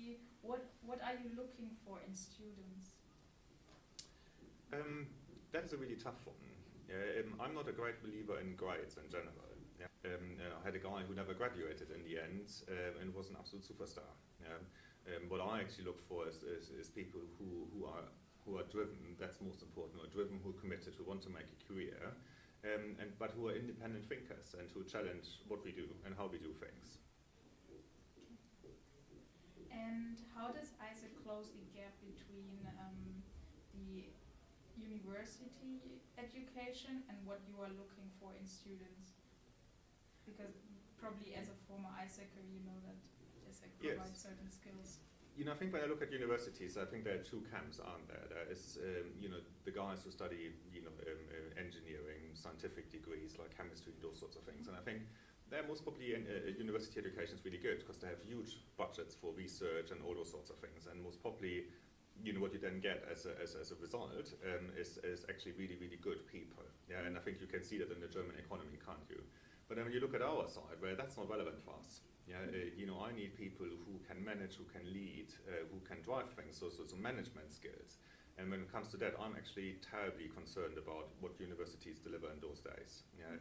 be, what are you looking for in students? That's a really tough one. I'm not a great believer in grades in general. Yeah. I had a guy who never graduated in the end and was an absolute superstar. Yeah. What I actually look for is people who are driven. That's most important. Who are driven, who are committed, who want to make a career, but who are independent thinkers and who challenge what we do and how we do things. And how does AIESEC close the gap between the university education and what you are looking for in students? Because probably as a former AIESECer, you know that AIESEC provides certain skills. I think when I look at universities, I think there are two camps, aren't there? There is, the guys who study, engineering, scientific degrees like chemistry, those sorts of things. And I think they're most probably university education is really good because they have huge budgets for research and all those sorts of things. And most probably, what you then get as a result is actually really, really good people. Yeah, and I think you can see that in the German economy, can't you? But then when you look at our side, where that's not relevant for us. Yeah, I need people who can manage, who can lead, who can drive things, so management skills. And when it comes to that, I'm actually terribly concerned about what universities deliver in those days. Yeah,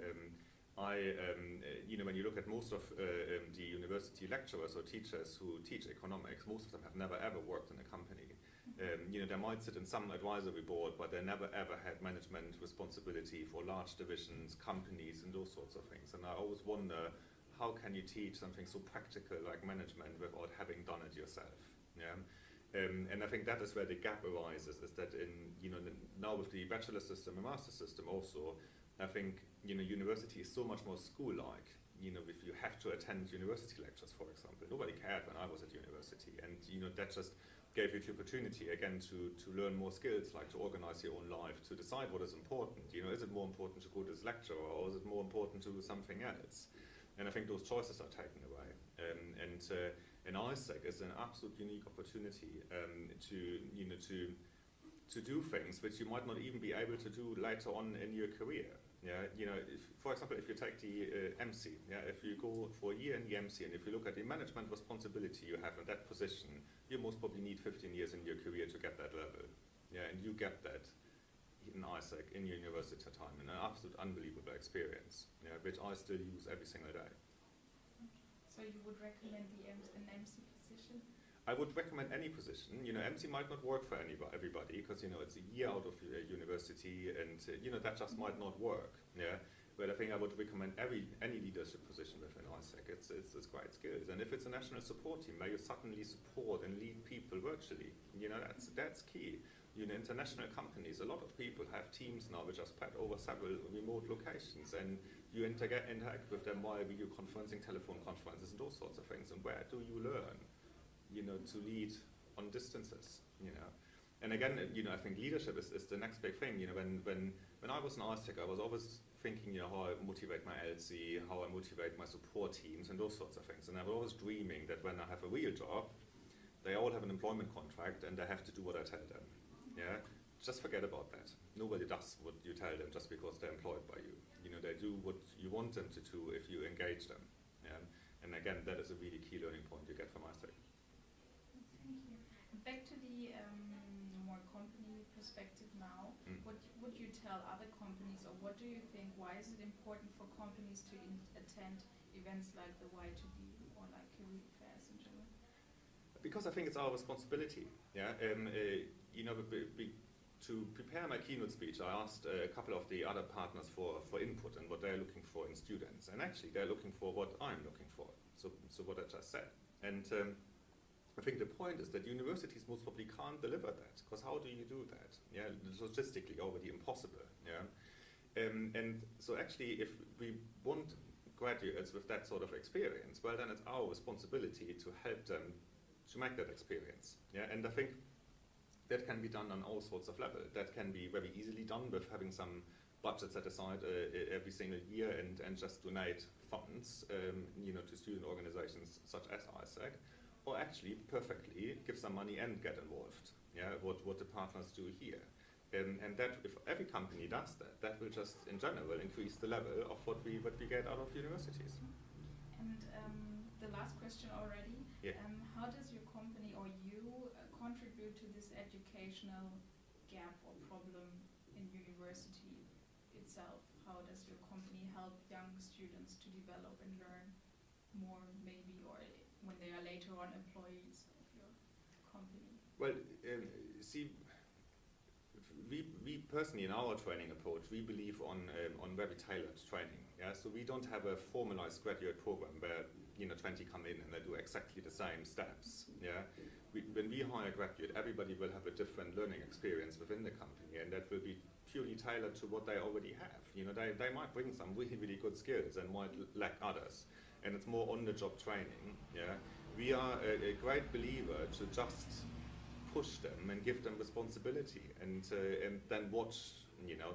when you look at most of the university lecturers or teachers who teach economics, most of them have never ever worked in a company. They might sit in some advisory board, but they never ever had management responsibility for large divisions, companies, and those sorts of things. And I always wonder, how can you teach something so practical like management without having done it yourself? Yeah. And I think that is where the gap arises, is that now with the bachelor system and master system also, I think university is so much more school-like. If you have to attend university lectures, for example, nobody cared when I was at university, and that just gave you the opportunity again to learn more skills, like to organize your own life, to decide what is important. Is it more important to go to this lecture, or is it more important to do something else? And I think those choices are taken away. And AIESEC is an absolute unique opportunity to do things which you might not even be able to do later on in your career. Yeah, for example, if you take the MC, yeah, if you go for a year in the MC, and if you look at the management responsibility you have in that position, you most probably need 15 years in your career to get that level. Yeah, and you get that in AIESEC, in your university time, and an absolute unbelievable experience, yeah, which I still use every single day. So you would recommend an MC position? I would recommend any position. MC might not work for everybody because it's a year out of university, and that just might not work. Yeah, but I think I would recommend any leadership position within AIESEC. It's great skills, and if it's a national support team where you suddenly support and lead people virtually, that's key. International companies, a lot of people have teams now which are spread over several remote locations, and you interact with them via video conferencing, telephone conferences, and those sorts of things. And where do you learn, to lead on distances, And again, I think leadership is the next big thing. When I was an AIESEC, I was always thinking, how I motivate my LC, how I motivate my support teams, and those sorts of things. And I was always dreaming that when I have a real job, they all have an employment contract and they have to do what I tell them. Yeah, just forget about that. Nobody does what you tell them just because they're employed by you. They do what you want them to do if you engage them. Yeah? And again, that is a really key learning point you get from AIESEC. Thank you. Back to the more company perspective now. What would you tell other companies, or what do you think? Why is it important for companies to attend events like the Y2D or like career fairs in general? Because I think it's our responsibility. Yeah. To prepare my keynote speech, I asked a couple of the other partners for input and what they're looking for in students. And actually, they're looking for what I'm looking for. So what I just said. And I think the point is that universities most probably can't deliver that, because how do you do that? Yeah, logistically already impossible. Yeah. And so actually, if we want graduates with that sort of experience, well, then it's our responsibility to help them to make that experience. Yeah, and I think that can be done on all sorts of levels. That can be very easily done with having some budget set aside every single year and just donate funds to student organizations such as AIESEC, or actually perfectly give some money and get involved. Yeah, what the partners do here. And that, if every company does that, that will just in general increase the level of what we get out of universities. And the last question already, yeah. How does your company, educational gap or problem in university itself? How does your company help young students to develop and learn more, maybe, or when they are later on employees of your company? Well, see, we personally, in our training approach, we believe on very tailored training. Yeah, so we don't have a formalized graduate program where 20 come in and they do exactly the same steps. Yeah, when we hire a graduate, everybody will have a different learning experience within the company, and that will be purely tailored to what they already have. They might bring some really, really good skills and might lack others, and it's more on-the-job training. Yeah, we are a great believer to just push them and give them responsibility, and then watch,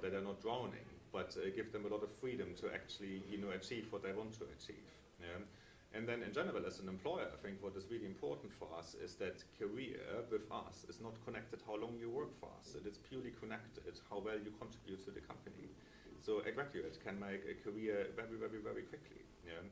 that they're not drowning, but give them a lot of freedom to actually, achieve what they want to achieve. Yeah? And then in general, as an employer, I think what is really important for us is that career with us is not connected how long you work for us. It is purely connected how well you contribute to the company. So a graduate can make a career very, very, very quickly. Yeah?